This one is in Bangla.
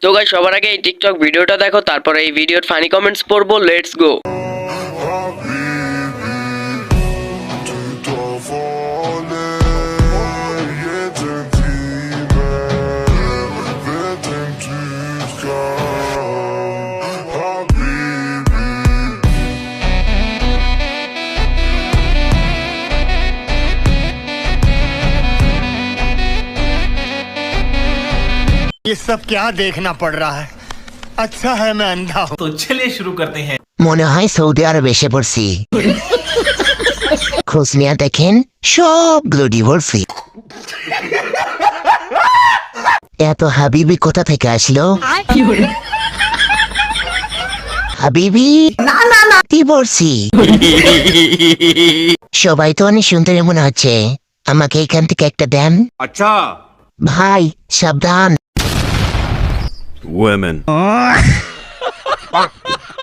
তো গাইস সবার আগে এই টিকটক ভিডিওটা দেখো, তারপরে এই ভিডিওর ফানি কমেন্টস পড়বো। Let's go. ये सब क्या देखना पड़ रहा है। अच्छा है मैं अंधा हूँ। तो चलिए शुरू करते हैं। মনে হয় সৌদি আরবে এসে পড়ছি। খোঁজ নিয়ে দেখেন সবগুলো ডিভোর্সি। এত হাবিবি কোথা থেকে আসলো? হাবিবি না না না ডিভোর্সি। সবাই তো অনেক সুন্দর মনে হচ্ছে, আমাকে এখান থেকে একটা দেন। अच्छा ভাই সাবধান। women